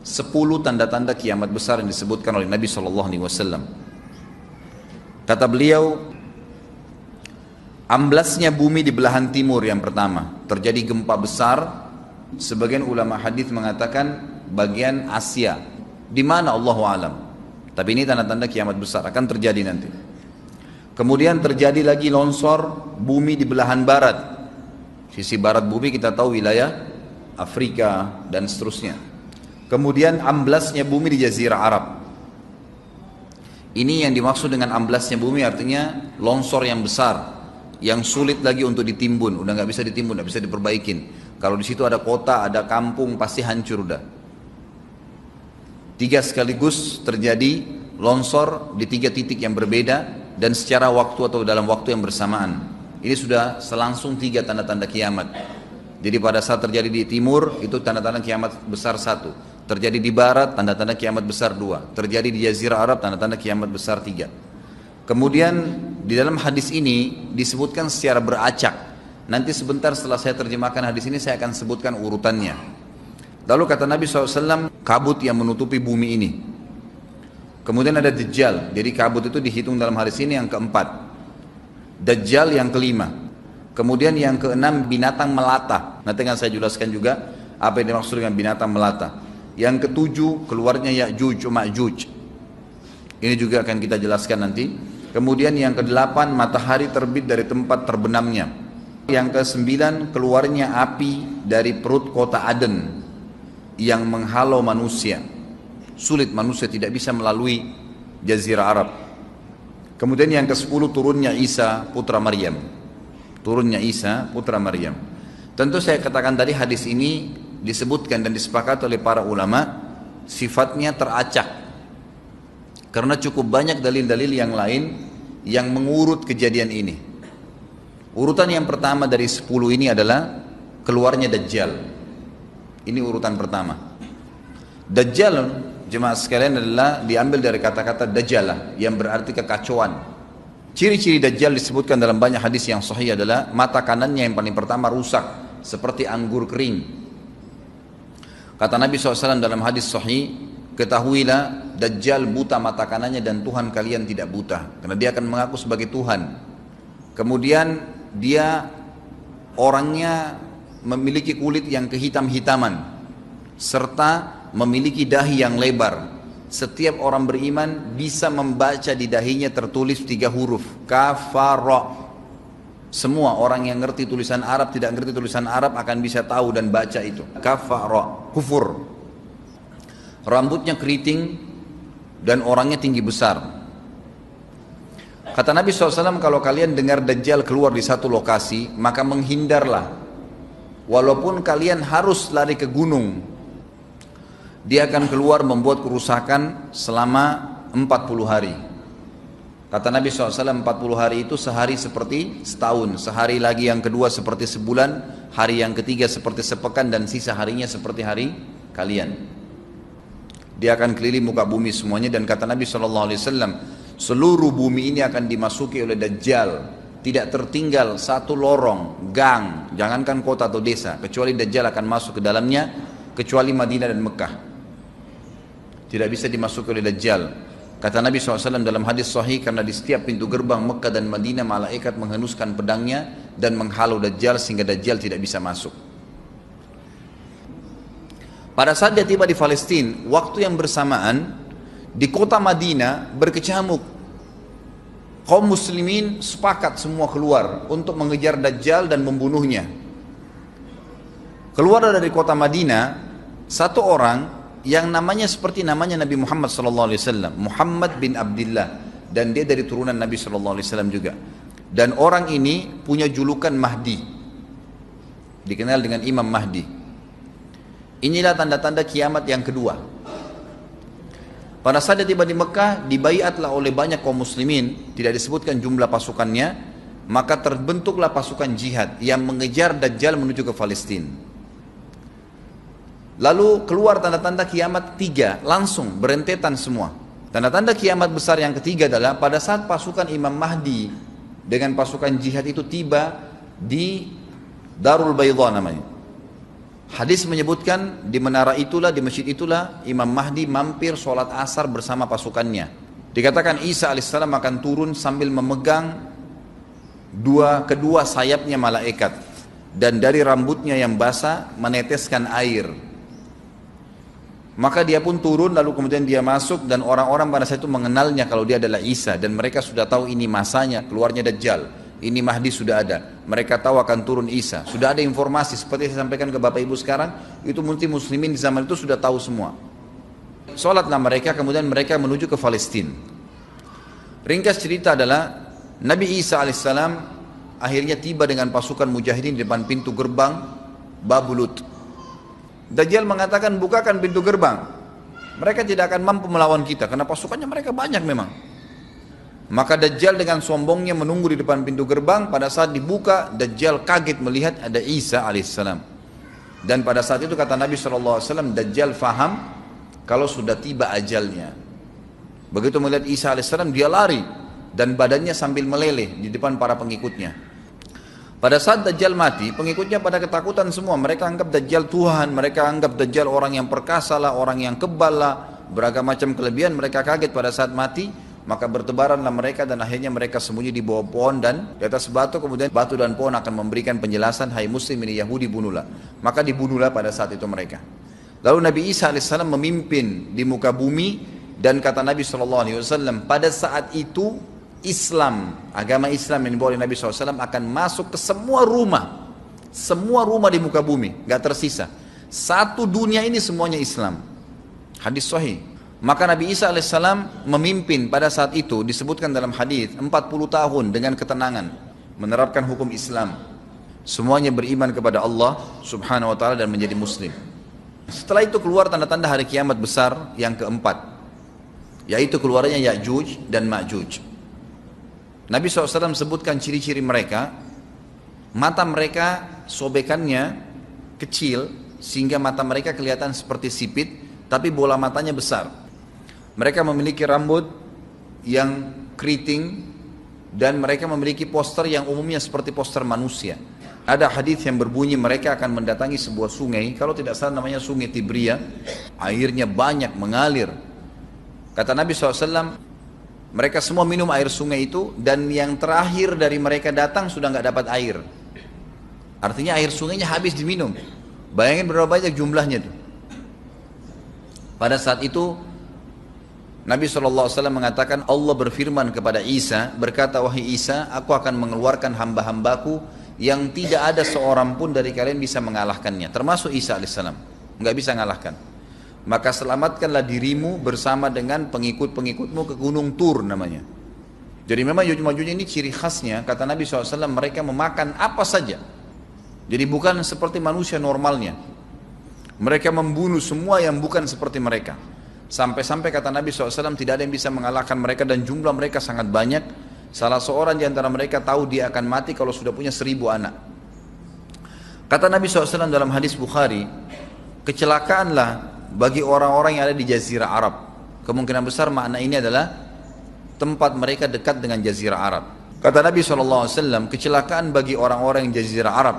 10 tanda-tanda kiamat besar yang disebutkan oleh Nabi SAW. Kata beliau, amblasnya bumi di belahan timur yang pertama, terjadi gempa besar. Sebagian ulama hadis mengatakan bagian Asia, di mana Allahu alam. Tapi ini tanda-tanda kiamat besar akan terjadi nanti. Kemudian terjadi lagi longsor bumi di belahan barat. Sisi barat bumi kita tahu wilayah Afrika dan seterusnya. Kemudian amblasnya bumi di Jazirah Arab. Ini yang dimaksud dengan amblasnya bumi, artinya longsor yang besar, yang sulit lagi untuk ditimbun, udah nggak bisa ditimbun, nggak bisa diperbaikin. Kalau di situ ada kota, ada kampung, pasti hancur udah. 3 sekaligus terjadi longsor di 3 titik yang berbeda dan secara waktu atau dalam waktu yang bersamaan. Ini sudah selangsung 3 tanda-tanda kiamat. Jadi pada saat terjadi di timur itu tanda-tanda kiamat besar 1. Terjadi di barat tanda-tanda kiamat besar 2. Terjadi di Jazirah Arab tanda-tanda kiamat besar 3. Kemudian di dalam hadis ini disebutkan secara beracak. Nanti sebentar setelah saya terjemahkan hadis ini saya akan sebutkan urutannya. Lalu kata Nabi SAW, kabut yang menutupi bumi ini. Kemudian ada Dajjal. Jadi kabut itu dihitung dalam hadis ini yang keempat. Dajjal yang kelima. Kemudian yang keenam binatang melata. Nanti akan saya jelaskan juga apa yang dimaksud dengan binatang melata. Yang ketujuh keluarnya Ya'juj Ma'juj. Ini juga akan kita jelaskan nanti. Kemudian yang kedelapan matahari terbit dari tempat terbenamnya. Yang kesembilan keluarnya api dari perut kota Aden yang menghalau manusia. Sulit, manusia tidak bisa melalui Jazirah Arab. Kemudian yang ke-10 turunnya Isa putra Maryam. Turunnya Isa putra Maryam. Tentu saya katakan tadi hadis ini disebutkan dan disepakati oleh para ulama sifatnya teracak. Karena cukup banyak dalil-dalil yang lain yang mengurut kejadian ini. Urutan yang pertama dari 10 ini adalah keluarnya Dajjal. Ini urutan pertama. Dajjal, jemaah sekalian, adalah diambil dari kata-kata Dajjalah yang berarti kekacauan. Ciri-ciri Dajjal disebutkan dalam banyak hadis yang sahih adalah mata kanannya yang paling pertama rusak seperti anggur kering. Kata Nabi SAW dalam hadis sahih, ketahuilah Dajjal buta mata kanannya dan Tuhan kalian tidak buta, karena dia akan mengaku sebagai Tuhan. Kemudian dia orangnya memiliki kulit yang kehitam-hitaman serta memiliki dahi yang lebar. Setiap orang beriman bisa membaca di dahinya tertulis 3 huruf kafara. Semua orang yang ngerti tulisan Arab, tidak ngerti tulisan Arab akan bisa tahu dan baca itu kafara, kufur. Rambutnya keriting dan orangnya tinggi besar. Kata Nabi SAW, kalau kalian dengar Dajjal keluar di satu lokasi, maka menghindarlah. Walaupun kalian harus lari ke gunung, dia akan keluar membuat kerusakan selama 40 hari. Kata Nabi SAW, 40 hari itu sehari seperti setahun, sehari lagi yang kedua seperti sebulan, hari yang ketiga seperti sepekan, dan sisa harinya seperti hari kalian. Dia akan keliling muka bumi semuanya, dan kata Nabi SAW, seluruh bumi ini akan dimasuki oleh Dajjal. Tidak tertinggal satu lorong, gang, jangankan kota atau desa, kecuali Dajjal akan masuk ke dalamnya, kecuali Madinah dan Mekah. Tidak bisa dimasuki oleh Dajjal. Kata Nabi SAW dalam hadis sahih, karena di setiap pintu gerbang Mekah dan Madinah malaikat menghenuskan pedangnya dan menghalau Dajjal sehingga Dajjal tidak bisa masuk. Pada saat dia tiba di Palestina, waktu yang bersamaan di kota Madinah berkecamuk. Kaum muslimin sepakat semua keluar untuk mengejar Dajjal dan membunuhnya. Keluar dari kota Madinah satu orang yang namanya seperti namanya Nabi Muhammad SAW, Muhammad bin Abdullah, dan dia dari turunan Nabi SAW juga. Dan orang ini punya julukan Mahdi, dikenal dengan Imam Mahdi. Inilah tanda-tanda kiamat yang kedua. Pada saat dia tiba di Mekah, dibaiatlah oleh banyak kaum muslimin, tidak disebutkan jumlah pasukannya, maka terbentuklah pasukan jihad yang mengejar Dajjal menuju ke Palestina. Lalu keluar tanda-tanda kiamat 3, langsung berentetan semua. Tanda-tanda kiamat besar yang ketiga adalah pada saat pasukan Imam Mahdi dengan pasukan jihad itu tiba di Darul Bayda namanya. Hadis menyebutkan di menara itulah, di masjid itulah Imam Mahdi mampir sholat asar bersama pasukannya. Dikatakan Isa alaihissalam akan turun sambil memegang kedua sayapnya malaikat, dan dari rambutnya yang basah meneteskan air. Maka dia pun turun, lalu kemudian dia masuk, dan orang-orang pada saat itu mengenalnya kalau dia adalah Isa, dan mereka sudah tahu ini masanya keluarnya Dajjal, ini Mahdi sudah ada, mereka tahu akan turun Isa, sudah ada informasi seperti saya sampaikan ke Bapak Ibu sekarang, itu muslimin di zaman itu sudah tahu semua. Sholatlah mereka, kemudian mereka menuju ke Palestina. Ringkas cerita adalah Nabi Isa alaihissalam akhirnya tiba dengan pasukan mujahidin di depan pintu gerbang Babulut. Dajjal mengatakan, bukakan pintu gerbang, mereka tidak akan mampu melawan kita karena pasukannya mereka banyak memang. Maka Dajjal dengan sombongnya menunggu di depan pintu gerbang. Pada saat dibuka, Dajjal kaget melihat ada Isa alaihissalam. Dan pada saat itu kata Nabi SAW, Dajjal faham kalau sudah tiba ajalnya. Begitu melihat Isa alaihissalam, dia lari dan badannya sambil meleleh di depan para pengikutnya. Pada saat Dajjal mati, pengikutnya pada ketakutan semua. Mereka anggap Dajjal Tuhan, mereka anggap Dajjal orang yang perkasa lah, orang yang kebal lah, beragam macam kelebihan. Mereka kaget pada saat mati, maka bertebaranlah mereka dan akhirnya mereka sembunyi di bawah pohon dan di atas batu. Kemudian batu dan pohon akan memberikan penjelasan, hai muslim ini Yahudi, bunuhlah. Maka dibunuhlah pada saat itu mereka. Lalu Nabi Isa alaihissalam memimpin di muka bumi, dan kata Nabi SAW, pada saat itu Islam, agama Islam yang dibawa oleh Nabi SAW akan masuk ke semua rumah di muka bumi, gak tersisa. Satu dunia ini semuanya Islam. Hadis sahih. Maka Nabi Isa alaihissalam memimpin pada saat itu, disebutkan dalam hadis 40 tahun dengan ketenangan, menerapkan hukum Islam. Semuanya beriman kepada Allah subhanahu wa ta'ala dan menjadi muslim. Setelah itu keluar tanda-tanda hari kiamat besar yang keempat, yaitu keluarnya Ya'juj dan Ma'juj. Nabi SAW sebutkan ciri-ciri mereka. Mata mereka sobekannya kecil sehingga mata mereka kelihatan seperti sipit, tapi bola matanya besar. Mereka memiliki rambut yang keriting, dan mereka memiliki poster yang umumnya seperti poster manusia. Ada hadis yang berbunyi mereka akan mendatangi sebuah sungai, kalau tidak salah namanya sungai Tibria, airnya banyak mengalir. Kata Nabi SAW, mereka semua minum air sungai itu, dan yang terakhir dari mereka datang sudah nggak dapat air. Artinya air sungainya habis diminum. Bayangin berapa banyak jumlahnya itu. Pada saat itu Nabi SAW mengatakan, Allah berfirman kepada Isa, berkata, wahai Isa, aku akan mengeluarkan hamba-hambaku yang tidak ada seorang pun dari kalian bisa mengalahkannya, termasuk Isa alaihissalam, nggak bisa mengalahkan. Maka selamatkanlah dirimu bersama dengan pengikut-pengikutmu ke Gunung Tur namanya. Jadi memang Ya'juj ini ciri khasnya, kata Nabi SAW, mereka memakan apa saja. Jadi bukan seperti manusia normalnya. Mereka membunuh semua yang bukan seperti mereka. Sampai-sampai kata Nabi SAW, tidak ada yang bisa mengalahkan mereka, dan jumlah mereka sangat banyak. Salah seorang di antara mereka tahu dia akan mati kalau sudah punya 1000 anak. Kata Nabi SAW dalam hadis Bukhari, kecelakaanlah bagi orang-orang yang ada di Jazirah Arab. Kemungkinan besar makna ini adalah tempat mereka dekat dengan Jazirah Arab. Kata Nabi SAW, kecelakaan bagi orang-orang yang Jazirah Arab,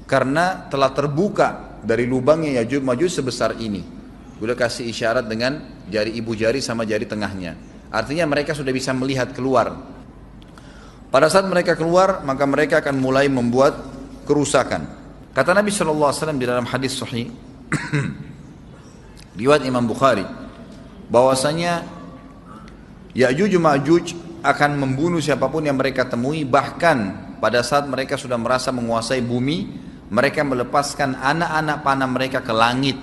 karena telah terbuka dari lubangnya Ya'juj Ma'juj sebesar ini. Sudah kasih isyarat dengan jari ibu jari sama jari tengahnya. Artinya mereka sudah bisa melihat keluar. Pada saat mereka keluar, maka mereka akan mulai membuat kerusakan. Kata Nabi SAW di dalam hadis sahih riwayat Imam Bukhari, bahwasanya Ya'juj Ma'juj akan membunuh siapapun yang mereka temui. Bahkan pada saat mereka sudah merasa menguasai bumi, mereka melepaskan anak-anak panah mereka ke langit.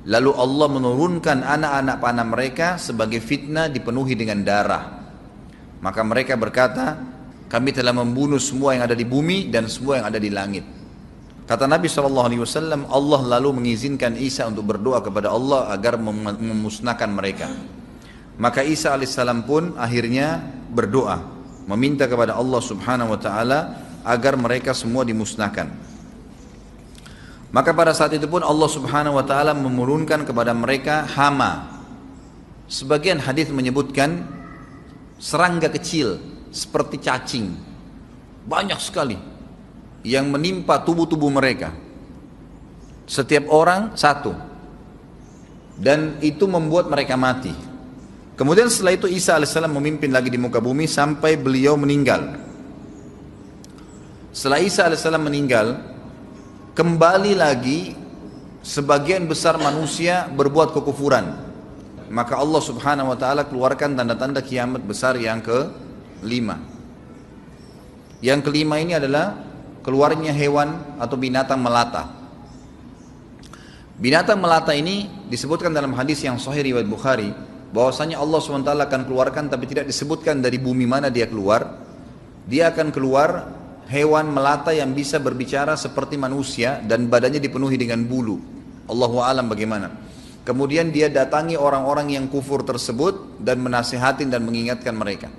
Lalu Allah menurunkan anak-anak panah mereka sebagai fitnah dipenuhi dengan darah. Maka mereka berkata, kami telah membunuh semua yang ada di bumi dan semua yang ada di langit. Kata Nabi SAW, Allah lalu mengizinkan Isa untuk berdoa kepada Allah agar memusnahkan mereka. Maka Isa alaihissalam pun akhirnya berdoa, meminta kepada Allah subhanahu wa ta'ala agar mereka semua dimusnahkan. Maka pada saat itu pun Allah subhanahu wa ta'ala menurunkan kepada mereka hama. Sebagian hadis menyebutkan serangga kecil seperti cacing, banyak sekali yang menimpa tubuh-tubuh mereka. Setiap orang satu. Dan itu membuat mereka mati. Kemudian setelah itu Isa alaihissalam memimpin lagi di muka bumi sampai beliau meninggal. Setelah Isa alaihissalam meninggal, kembali lagi sebagian besar manusia berbuat kekufuran. Maka Allah subhanahu wa ta'ala keluarkan tanda-tanda kiamat besar yang kelima. Yang kelima ini adalah keluarnya hewan atau binatang melata. Binatang melata ini disebutkan dalam hadis yang sahih riwayat Bukhari, bahwasanya Allah SWT akan keluarkan, tapi tidak disebutkan dari bumi mana dia keluar. Dia akan keluar hewan melata yang bisa berbicara seperti manusia dan badannya dipenuhi dengan bulu. Allahu a'lam bagaimana. Kemudian dia datangi orang-orang yang kufur tersebut dan menasihatin dan mengingatkan mereka.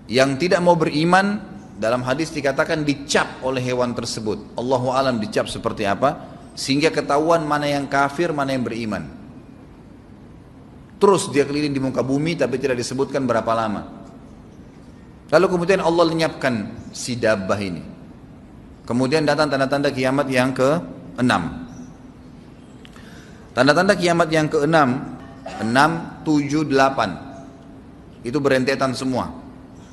Yang tidak mau beriman, dalam hadis dikatakan dicap oleh hewan tersebut. Allahu a'lam dicap seperti apa, sehingga ketahuan mana yang kafir, mana yang beriman. Terus dia keliling di muka bumi tapi tidak disebutkan berapa lama. Lalu kemudian Allah lenyapkan si dabbah ini. Kemudian datang tanda-tanda kiamat yang ke-6. Tanda-tanda kiamat yang ke-6, 6, 7, 8. Itu berentetan semua.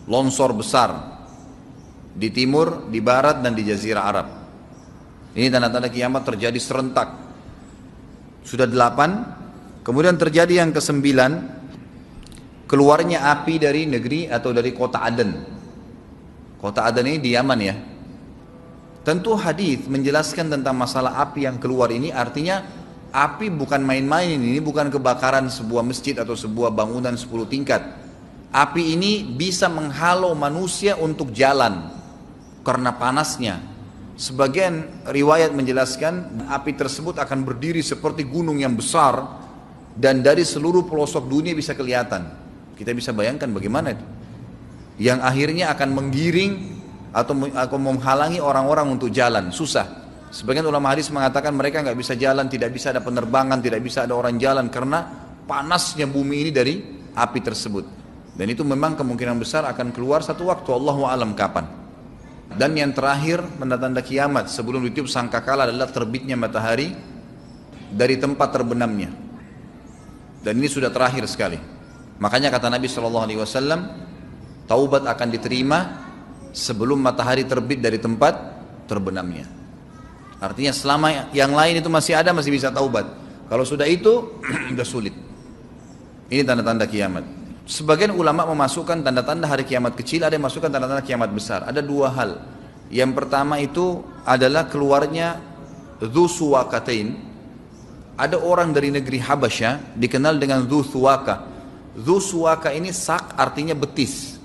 Longsor besar di timur, di barat, dan di jazirah Arab. Ini tanda-tanda kiamat terjadi serentak. Sudah 8. Kemudian terjadi yang ke-9, keluarnya api dari negeri atau dari kota Aden. Kota Aden ini di Yaman ya. Tentu hadis menjelaskan tentang masalah api yang keluar ini, artinya api bukan main-main, ini bukan kebakaran sebuah masjid atau sebuah bangunan 10 tingkat. Api ini bisa menghalau manusia untuk jalan karena panasnya. Sebagian riwayat menjelaskan api tersebut akan berdiri seperti gunung yang besar dan dari seluruh pelosok dunia bisa kelihatan. Kita bisa bayangkan bagaimana itu. Yang akhirnya akan menggiring atau menghalangi orang-orang untuk jalan, susah. Sebagian ulama hadis mengatakan mereka nggak bisa jalan, tidak bisa ada penerbangan, tidak bisa ada orang jalan karena panasnya bumi ini dari api tersebut. Dan itu memang kemungkinan besar akan keluar satu waktu, Allahu a'lam kapan. Dan yang terakhir tanda-tanda kiamat sebelum ditiup sangkakala adalah terbitnya matahari dari tempat terbenamnya. Dan ini sudah terakhir sekali. Makanya kata Nabi SAW, taubat akan diterima sebelum matahari terbit dari tempat terbenamnya. Artinya selama yang lain itu masih ada, masih bisa taubat. Kalau sudah itu, sudah sulit. Ini tanda-tanda kiamat. Sebagian ulama memasukkan tanda-tanda hari kiamat kecil, ada yang masukkan tanda-tanda kiamat besar. Ada dua hal. Yang pertama itu adalah keluarnya Dzu Suwakatain. Ada orang dari negeri Habasyah dikenal dengan Dzu Suwaka. Dzu Suwaka ini sak artinya betis.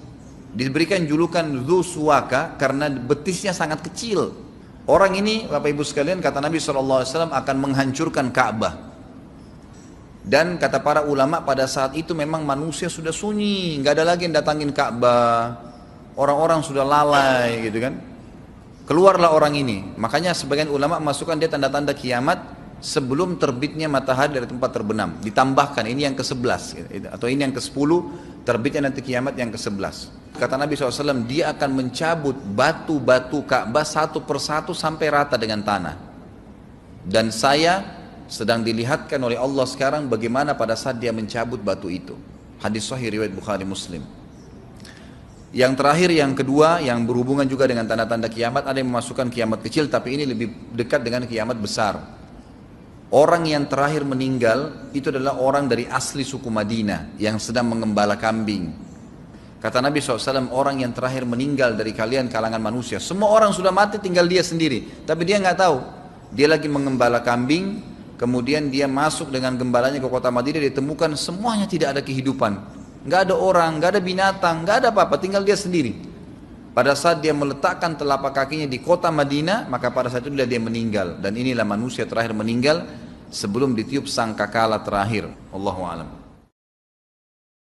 Diberikan julukan Dzu Suwaka karena betisnya sangat kecil. Orang ini, Bapak Ibu sekalian, kata Nabi SAW akan menghancurkan Ka'bah. Dan kata para ulama pada saat itu memang manusia sudah sunyi, nggak ada lagi yang datangin Ka'bah. Orang-orang sudah lalai gitu kan. Keluarlah orang ini. Makanya sebagian ulama masukkan dia tanda-tanda kiamat sebelum terbitnya matahari dari tempat terbenam. Ditambahkan ini yang ke-11 atau ini yang ke-10, terbitnya nanti kiamat yang ke-11. Kata Nabi SAW, dia akan mencabut batu-batu Ka'bah satu persatu sampai rata dengan tanah. Dan saya sedang dilihatkan oleh Allah sekarang bagaimana pada saat dia mencabut batu itu. Hadis sahih riwayat Bukhari Muslim. Yang terakhir, yang kedua, yang berhubungan juga dengan tanda-tanda kiamat, ada yang memasukkan kiamat kecil, tapi ini lebih dekat dengan kiamat besar. Orang yang terakhir meninggal itu adalah orang dari asli suku Madinah yang sedang mengembala kambing. Kata Nabi SAW, orang yang terakhir meninggal dari kalian kalangan manusia, semua orang sudah mati tinggal dia sendiri, tapi dia nggak tahu. Dia lagi mengembala kambing, kemudian dia masuk dengan gembalanya ke kota Madinah, ditemukan semuanya tidak ada kehidupan, nggak ada orang, nggak ada binatang, nggak ada apa-apa, tinggal dia sendiri. Pada saat dia meletakkan telapak kakinya di kota Madinah, maka pada saat itu dia meninggal. Dan inilah manusia terakhir meninggal sebelum ditiup sangkakala terakhir. Allahu a'lam.